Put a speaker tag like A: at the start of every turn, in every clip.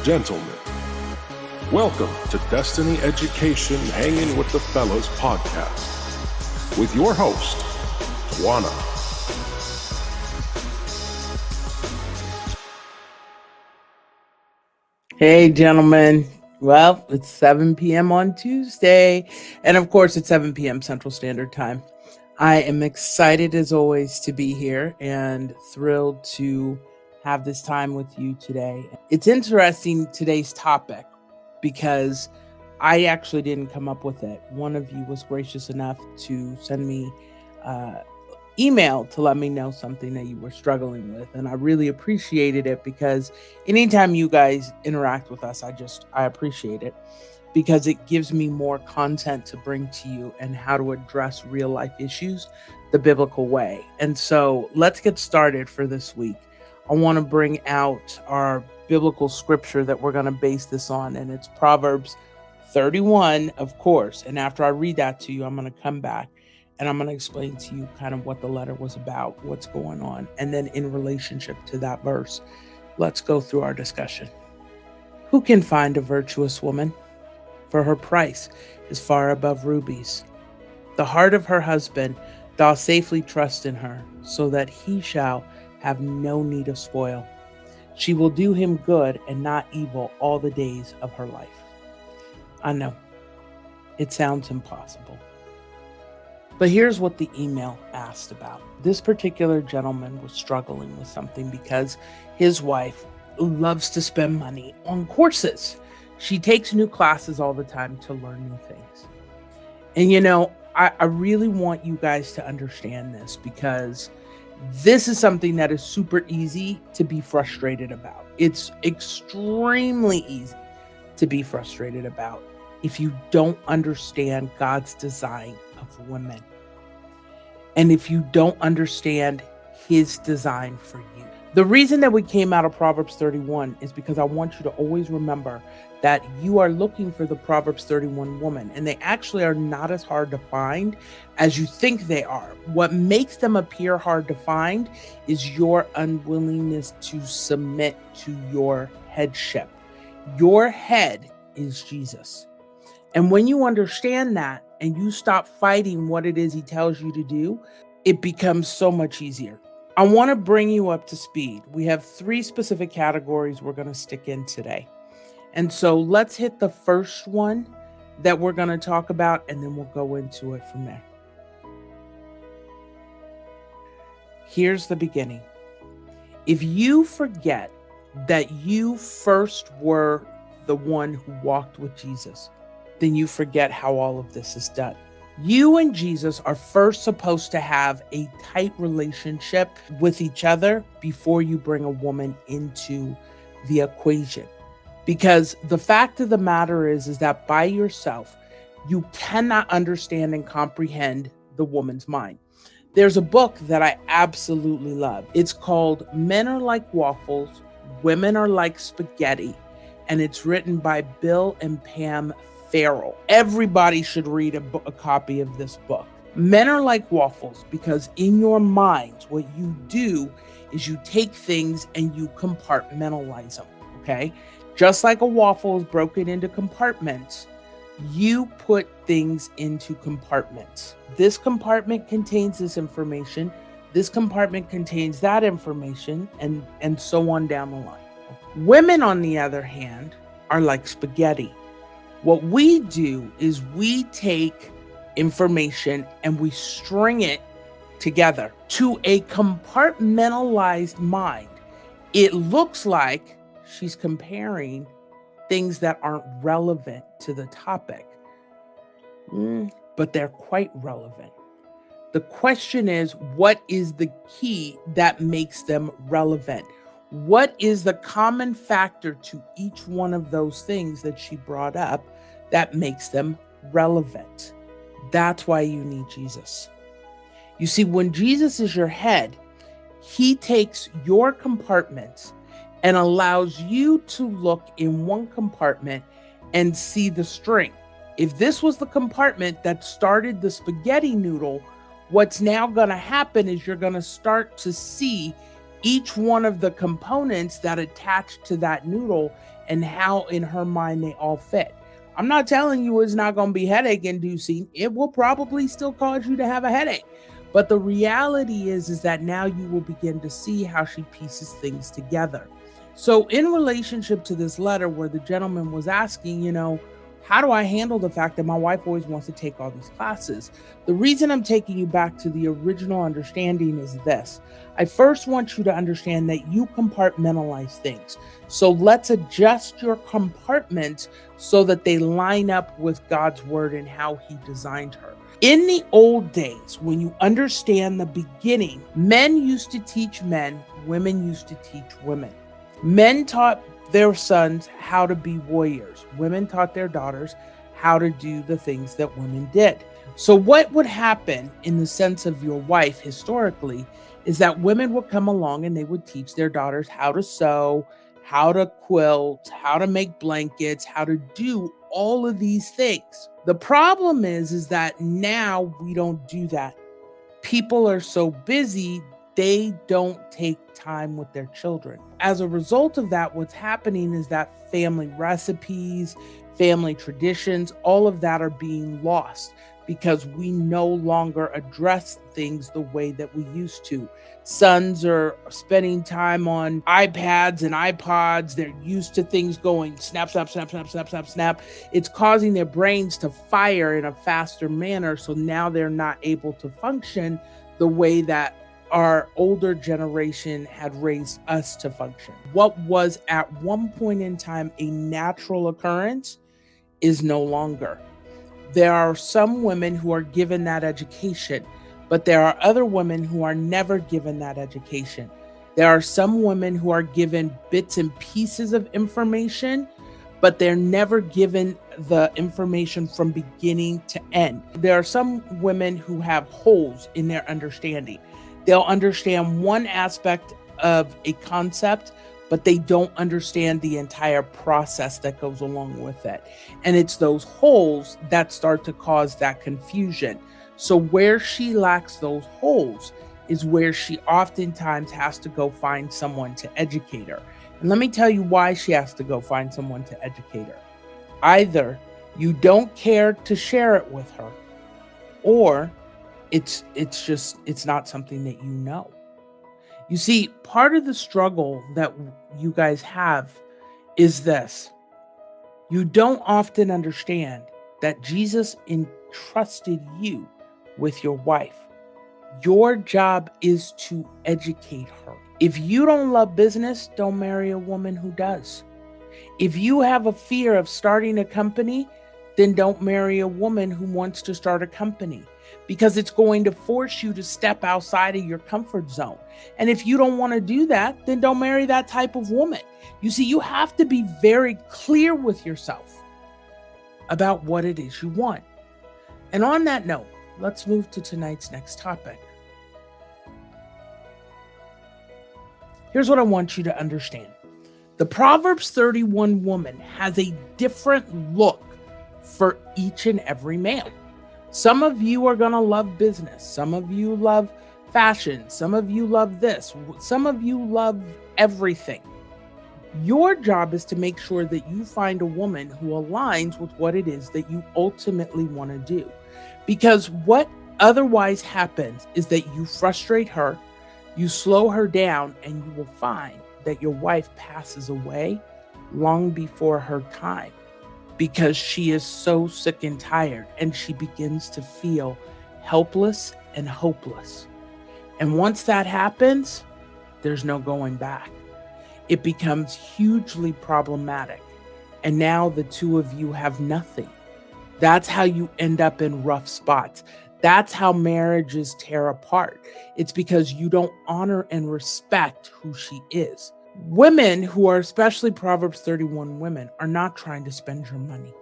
A: gentlemen, welcome to Destiny Education Hanging with the Fellas podcast with your host, Juana.
B: Hey, gentlemen. Well, it's 7 p.m. on Tuesday, and of course, it's 7 p.m. Central Standard Time. I am excited, as always, to be here and thrilled to have this time with you today. It's interesting, today's topic, because I actually didn't come up with it. One of you was gracious enough to send me email to let me know something that you were struggling with, and I really appreciated it, because anytime you guys interact with us, I appreciate it, because it gives me more content to bring to you and how to address real life issues the biblical way. And so let's get started for this week. I want to bring out our biblical scripture that we're going to base this on, and it's Proverbs 31, of course. And after I read that to you, I'm going to come back and I'm going to explain to you kind of what the letter was about, what's going on. And then in relationship to that verse, let's go through our discussion. Who can find a virtuous woman? For her price is far above rubies. The heart of her husband doth safely trust in her, so that he shall have no need of spoil. She will do him good and not evil all the days of her life. I know, it sounds impossible. But here's what the email asked about. This particular gentleman was struggling with something because his wife loves to spend money on courses. She takes new classes all the time to learn new things. And I really want you guys to understand this, because this is something that is super easy to be frustrated about. It's extremely easy to be frustrated about if you don't understand God's design of women, and if you don't understand his design for you. The reason that we came out of Proverbs 31 is because I want you to always remember that you are looking for the Proverbs 31 woman, and they actually are not as hard to find as you think they are. What makes them appear hard to find is your unwillingness to submit to your headship. Your head is Jesus. And when you understand that and you stop fighting what it is he tells you to do, it becomes so much easier. I want to bring you up to speed. We have 3 specific categories we're going to stick in today. And so let's hit the first one that we're going to talk about, and then we'll go into it from there. Here's the beginning. If you forget that you first were the one who walked with Jesus, then you forget how all of this is done. You and Jesus are first supposed to have a tight relationship with each other before you bring a woman into the equation. Because the fact of the matter is that by yourself, you cannot understand and comprehend the woman's mind. There's a book that I absolutely love. It's called Men Are Like Waffles, Women Are Like Spaghetti, and it's written by Bill and Pam Farrell. Everybody should read a copy of this book. Men are like waffles because in your mind, what you do is you take things and you compartmentalize them, okay? Just like a waffle is broken into compartments, you put things into compartments. This compartment contains this information. This compartment contains that information, and so on down the line. Women, on the other hand, are like spaghetti. What we do is we take information and we string it together to a compartmentalized mind. It looks like she's comparing things that aren't relevant to the topic, but they're quite relevant. The question is, what is the key that makes them relevant? What is the common factor to each one of those things that she brought up that makes them relevant? That's why you need Jesus. You see, when Jesus is your head, he takes your compartments and allows you to look in one compartment and see the string. If this was the compartment that started the spaghetti noodle, what's now going to happen is you're going to start to see each one of the components that attach to that noodle and how in her mind they all fit. I'm not telling you it's not going to be headache inducing. It will probably still cause you to have a headache. But the reality is that now you will begin to see how she pieces things together. So in relationship to this letter where the gentleman was asking, how do I handle the fact that my wife always wants to take all these classes? The reason I'm taking you back to the original understanding is this. I first want you to understand that you compartmentalize things. So let's adjust your compartments so that they line up with God's word and how he designed her. In the old days, when you understand the beginning, men used to teach men, women used to teach women. Men taught their sons how to be warriors. Women taught their daughters how to do the things that women did. So what would happen in the sense of your wife historically is that women would come along and they would teach their daughters how to sew, how to quilt, how to make blankets, how to do all of these things. The problem is that now we don't do that. People are so busy, they don't take time with their children. As a result of that, what's happening is that family recipes, family traditions, all of that are being lost because we no longer address things the way that we used to. Sons are spending time on iPads and iPods. They're used to things going snap, snap, snap, snap, snap, snap, snap. It's causing their brains to fire in a faster manner. So now they're not able to function the way that our older generation had raised us to function. What was at one point in time a natural occurrence is no longer. There are some women who are given that education, but there are other women who are never given that education. There are some women who are given bits and pieces of information, but they're never given the information from beginning to end. There are some women who have holes in their understanding. They'll understand one aspect of a concept, but they don't understand the entire process that goes along with it. And it's those holes that start to cause that confusion. So where she lacks those holes is where she oftentimes has to go find someone to educate her. And let me tell you why she has to go find someone to educate her. Either you don't care to share it with her, or it's not something that you know. You see, part of the struggle that you guys have is this. You don't often understand that Jesus entrusted you with your wife. Your job is to educate her. If you don't love business, don't marry a woman who does. If you have a fear of starting a company, then don't marry a woman who wants to start a company, because it's going to force you to step outside of your comfort zone. And if you don't want to do that, then don't marry that type of woman. You see, you have to be very clear with yourself about what it is you want. And on that note, let's move to tonight's next topic. Here's what I want you to understand. The Proverbs 31 woman has a different look for each and every male. Some of you are going to love business. Some of you love fashion. Some of you love this. Some of you love everything. Your job is to make sure that you find a woman who aligns with what it is that you ultimately want to do. Because what otherwise happens is that you frustrate her, you slow her down, and you will find that your wife passes away long before her time, because she is so sick and tired, and she begins to feel helpless and hopeless. And once that happens, there's no going back. It becomes hugely problematic. And now the two of you have nothing. That's how you end up in rough spots. That's how marriages tear apart. It's because you don't honor and respect who she is. Women who are especially Proverbs 31 women are not trying to spend your money.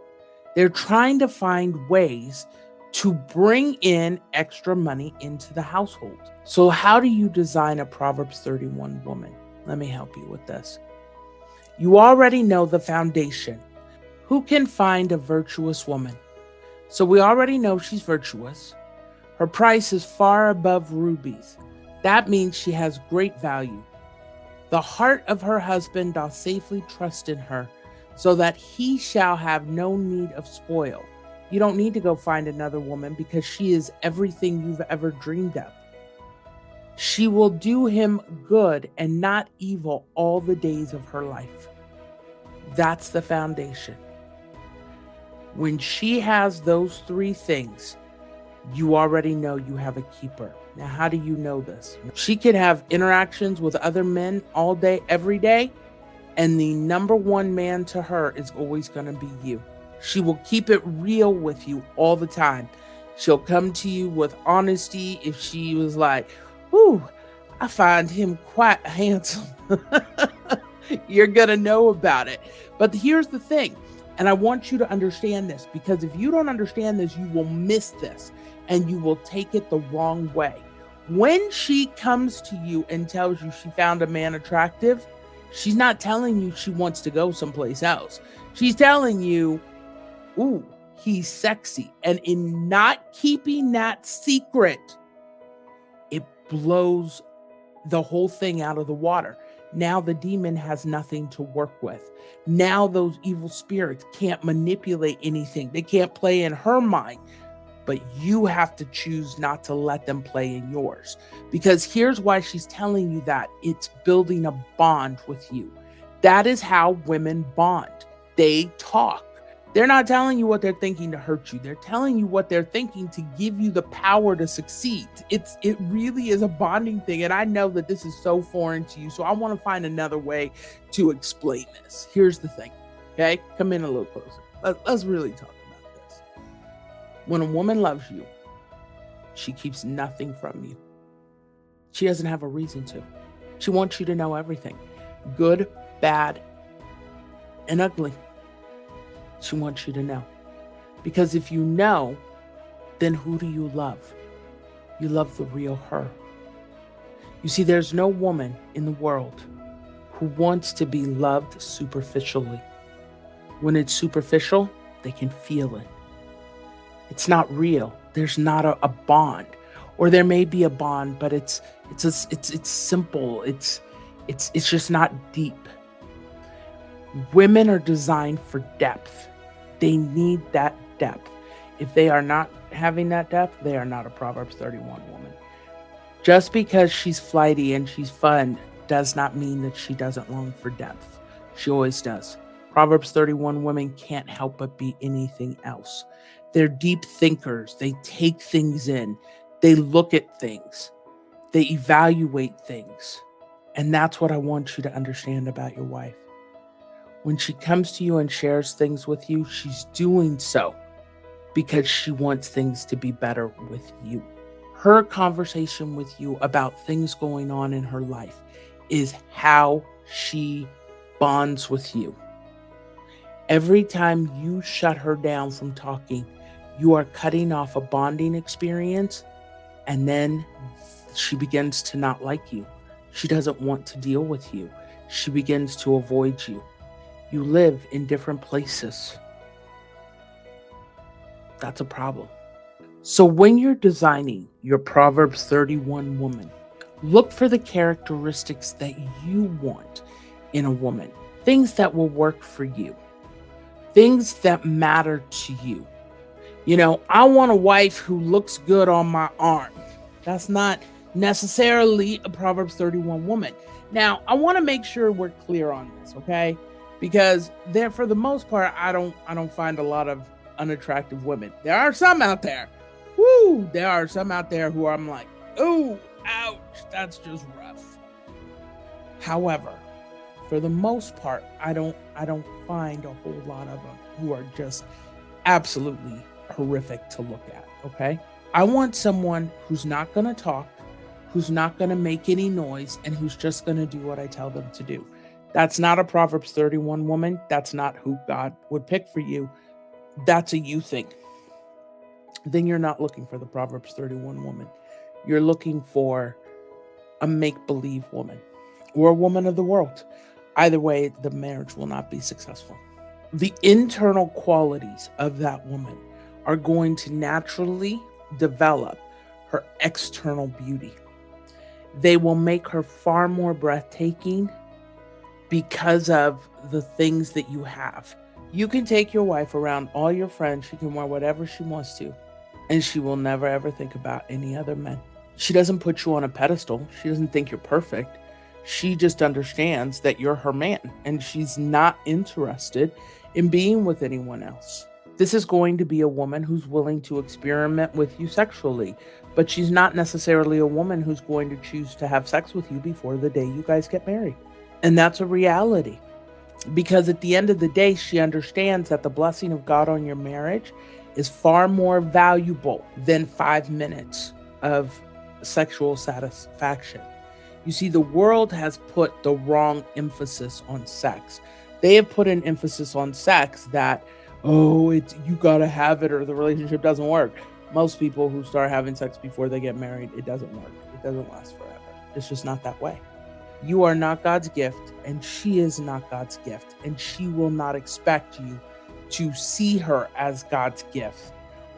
B: They're trying to find ways to bring in extra money into the household. So how do you design a Proverbs 31 woman? Let me help you with this. You already know the foundation. Who can find a virtuous woman? So we already know she's virtuous. Her price is far above rubies. That means she has great value. The heart of her husband doth safely trust in her. so that he shall have no need of spoil. You don't need to go find another woman because she is everything you've ever dreamed of. She will do him good and not evil all the days of her life. That's the foundation. When she has those three things, you already know you have a keeper. Now, how do you know this? She could have interactions with other men all day, every day, and the number one man to her is always going to be you. She will keep it real with you all the time. She'll come to you with honesty. If she was like, "Ooh, I find him quite handsome," you're going to know about it. But here's the thing, and I want you to understand this, because if you don't understand this, you will miss this and you will take it the wrong way. When she comes to you and tells you she found a man attractive, she's not telling you she wants to go someplace else. She's telling you, ooh, he's sexy. And in not keeping that secret, it blows the whole thing out of the water. Now the demon has nothing to work with. Now those evil spirits can't manipulate anything. They can't play in her mind. But you have to choose not to let them play in yours. Because here's why she's telling you that. It's building a bond with you. That is how women bond. They talk. They're not telling you what they're thinking to hurt you. They're telling you what they're thinking to give you the power to succeed. It really is a bonding thing. And I know that this is so foreign to you. So I want to find another way to explain this. Here's the thing. Okay? Come in a little closer. Let's really talk. When a woman loves you, she keeps nothing from you. She doesn't have a reason to. She wants you to know everything. Good, bad, and ugly. She wants you to know. Because if you know, then who do you love? You love the real her. You see, there's no woman in the world who wants to be loved superficially. When it's superficial, they can feel it. It's not real. There's not a bond, or there may be a bond, but it's simple. It's just not deep. Women are designed for depth. They need that depth. If they are not having that depth, they are not a Proverbs 31 woman. Just because she's flighty and she's fun does not mean that she doesn't long for depth. She always does. Proverbs 31 women can't help but be anything else. They're deep thinkers. They take things in. They look at things. They evaluate things. And that's what I want you to understand about your wife. When she comes to you and shares things with you, she's doing so because she wants things to be better with you. Her conversation with you about things going on in her life is how she bonds with you. Every time you shut her down from talking, you are cutting off a bonding experience, and then she begins to not like you. She doesn't want to deal with you. She begins to avoid you. You live in different places. That's a problem. So when you're designing your Proverbs 31 woman, look for the characteristics that you want in a woman. Things that will work for you. Things that matter to you. You know, I want a wife who looks good on my arm. That's not necessarily a Proverbs 31 woman. Now, I want to make sure we're clear on this, okay? Because there, for the most part, I don't find a lot of unattractive women. There are some out there. Woo! There are some out there who I'm like, ooh, ouch, that's just rough. However, for the most part, I don't find a whole lot of them who are just absolutely horrific to look at, okay? I want someone who's not going to talk, who's not going to make any noise, and who's just going to do what I tell them to do. That's not a Proverbs 31 woman. That's not who God would pick for you. That's a you thing. Then you're not looking for the Proverbs 31 woman. You're looking for a make-believe woman or a woman of the world. Either way, the marriage will not be successful. The internal qualities of that woman are going to naturally develop her external beauty. They will make her far more breathtaking because of the things that you have. You can take your wife around all your friends. She can wear whatever she wants to, and she will never ever think about any other men. She doesn't put you on a pedestal. She doesn't think you're perfect. She just understands that you're her man, and she's not interested in being with anyone else. This is going to be a woman who's willing to experiment with you sexually, but she's not necessarily a woman who's going to choose to have sex with you before the day you guys get married. And that's a reality, because at the end of the day, she understands that the blessing of God on your marriage is far more valuable than 5 minutes of sexual satisfaction. You see, the world has put the wrong emphasis on sex. They have put an emphasis on sex that, it's you gotta have it or the relationship doesn't work. Most people who start having sex before they get married, it doesn't work. It doesn't last forever. It's just not that way. You are not God's gift, and she is not God's gift, and she will not expect you to see her as God's gift.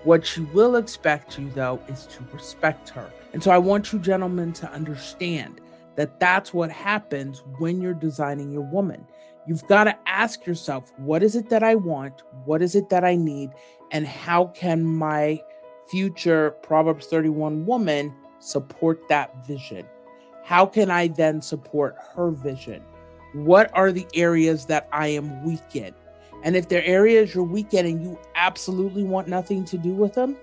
B: What she will expect you, though, is to respect her. And so I want you gentlemen to understand that that's what happens when you're designing your woman. You've got to ask yourself, what is it that I want? What is it that I need? And how can my future Proverbs 31 woman support that vision? How can I then support her vision? What are the areas that I am weak in? And if there are areas you're weak in and you absolutely want nothing to do with them,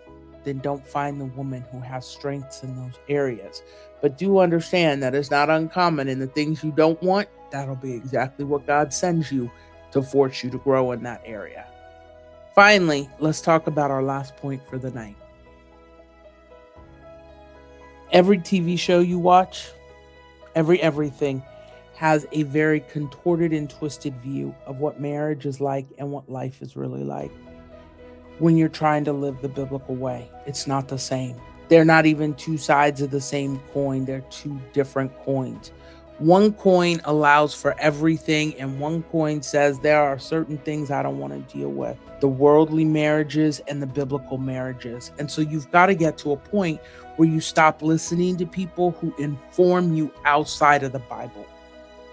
B: then don't find the woman who has strengths in those areas. But do understand that it's not uncommon in the things you don't want. That'll be exactly what God sends you to force you to grow in that area. Finally, let's talk about our last point for the night. Every TV show you watch, everything has a very contorted and twisted view of what marriage is like and what life is really like. When you're trying to live the biblical way, it's not the same. They're not even two sides of the same coin. They're two different coins. One coin allows for everything, and one coin says there are certain things I don't want to deal with. The worldly marriages and the biblical marriages. And so you've got to get to a point where you stop listening to people who inform you outside of the Bible.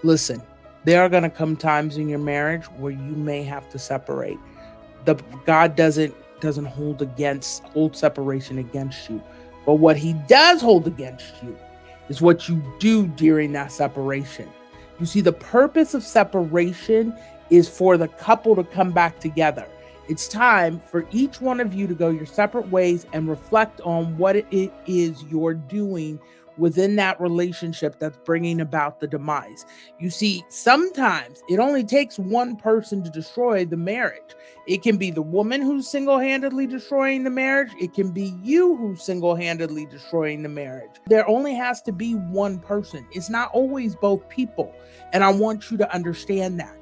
B: Listen, there are going to come times in your marriage where you may have to separate. God doesn't hold separation against you. But what he does hold against you is what you do during that separation. You see, the purpose of separation is for the couple to come back together. It's time for each one of you to go your separate ways and reflect on what it is you're doing within that relationship that's bringing about the demise. You see, sometimes it only takes one person to destroy the marriage. It can be the woman who's single-handedly destroying the marriage. It can be you who's single-handedly destroying the marriage. There only has to be one person. It's not always both people. And I want you to understand that.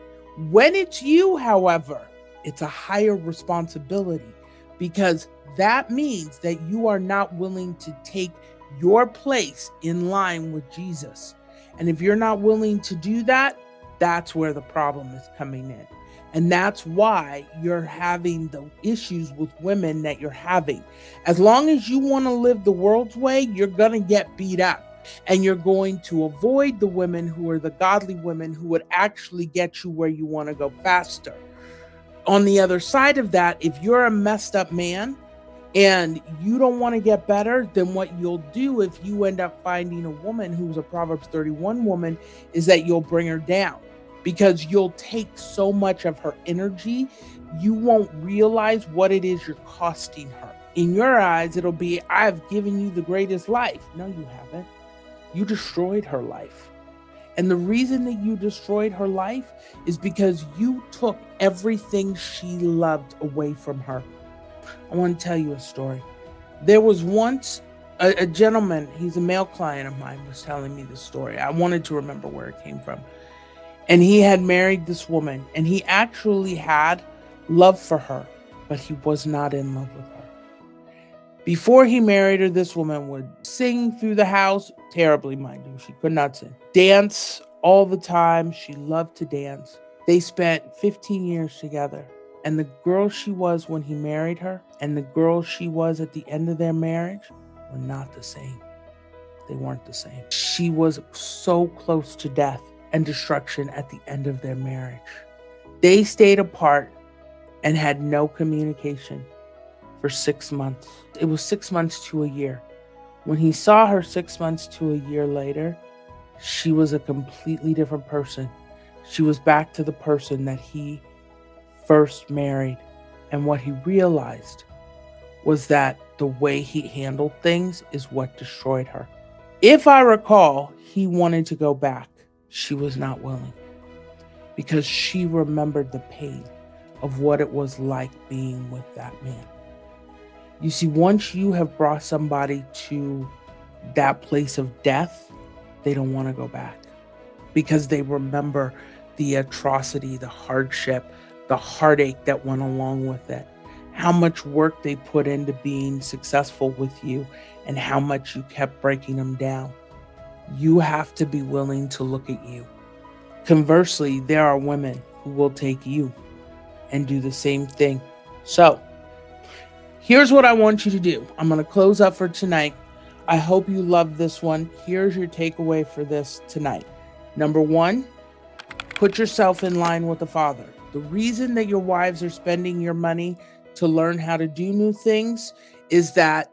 B: When it's you, however, it's a higher responsibility, because that means that you are not willing to take your place in line with Jesus. And if you're not willing to do that, that's where the problem is coming in. And that's why you're having the issues with women that you're having. As long as you want to live the world's way, you're going to get beat up. And you're going to avoid the women who are the godly women who would actually get you where you want to go faster. On the other side of that, if you're a messed up man and you don't want to get better, then what you'll do if you end up finding a woman who's a Proverbs 31 woman is that you'll bring her down, because you'll take so much of her energy, you won't realize what it is you're costing her. In your eyes, it'll be, I've given you the greatest life. No, you haven't. You destroyed her life. And the reason that you destroyed her life is because you took everything she loved away from her. I want to tell you a story. There was once a gentleman, he's a male client of mine, was telling me this story. I wanted to remember where it came from. And he had married this woman, and he actually had love for her, but he was not in love with her. Before he married her, this woman would sing through the house, terribly, mind you, she could not sing. Dance all the time, she loved to dance. They spent 15 years together. And the girl she was when he married her and the girl she was at the end of their marriage were not the same. They weren't the same. She was so close to death. and destruction at the end of their marriage. They stayed apart and had no communication for 6 months. It was 6 months to a year. When he saw her 6 months to a year later, she was a completely different person. She was back to the person that he first married. And what he realized was that the way he handled things is what destroyed her. If I recall, he wanted to go back. She was not willing because she remembered the pain of what it was like being with that man. You see, once you have brought somebody to that place of death, they don't want to go back because they remember the atrocity, the hardship, the heartache that went along with it, how much work they put into being successful with you and how much you kept breaking them down. You have to be willing to look at you. Conversely, there are women who will take you and do the same thing. So, here's what I want you to do. I'm going to close up for tonight. I hope you love this one. Here's your takeaway for this tonight. Number one, put yourself in line with the Father. The reason that your wives are spending your money to learn how to do new things is that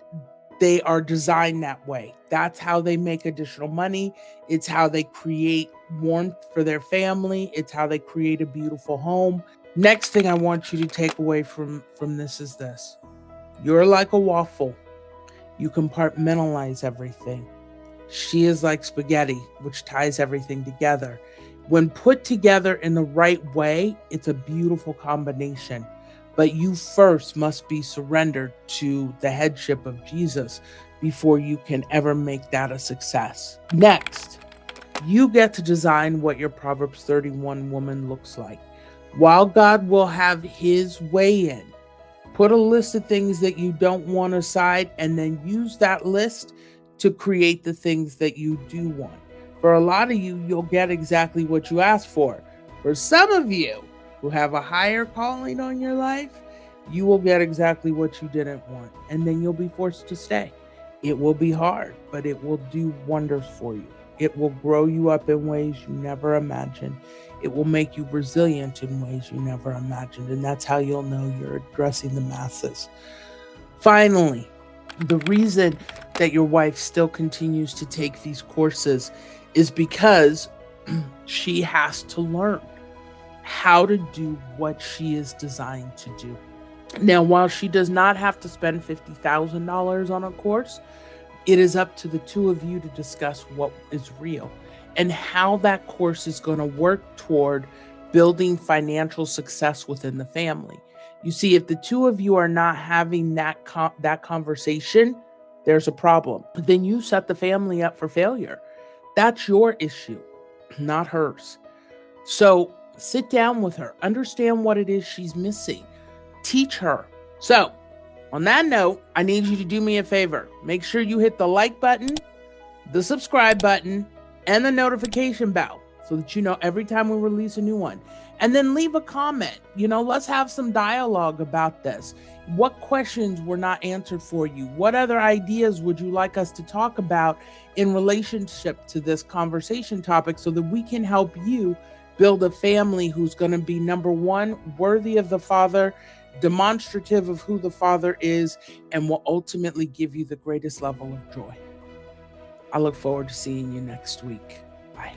B: they are designed that way. That's how they make additional money. It's how they create warmth for their family. It's how they create a beautiful home. Next thing I want you to take away from this is this. You're like a waffle. You compartmentalize everything. She is like spaghetti, which ties everything together. When put together in the right way, it's a beautiful combination. But you first must be surrendered to the headship of Jesus before you can ever make that a success. Next, you get to design what your Proverbs 31 woman looks like. While God will have his way in, put a list of things that you don't want aside and then use that list to create the things that you do want. For a lot of you, you'll get exactly what you asked for. For some of you who have a higher calling on your life, you will get exactly what you didn't want. And then you'll be forced to stay. It will be hard, but it will do wonders for you. It will grow you up in ways you never imagined. It will make you resilient in ways you never imagined. And that's how you'll know you're addressing the masses. Finally, the reason that your wife still continues to take these courses is because she has to learn how to do what she is designed to do. Now, while she does not have to spend $50,000 on a course, it is up to the two of you to discuss what is real and how that course is going to work toward building financial success within the family. You see, if the two of you are not having that conversation, there's a problem. Then you set the family up for failure. That's your issue, not hers. So sit down with her, understand what it is she's missing, teach her. So on that note, I need you to do me a favor. Make sure you hit the like button, the subscribe button, and the notification bell so that you know every time we release a new one. And then leave a comment. Let's have some dialogue about this. What questions were not answered for you? What other ideas would you like us to talk about in relationship to this conversation topic so that we can help you build a family who's going to be, number one, worthy of the Father, demonstrative of who the Father is, and will ultimately give you the greatest level of joy. I look forward to seeing you next week. Bye.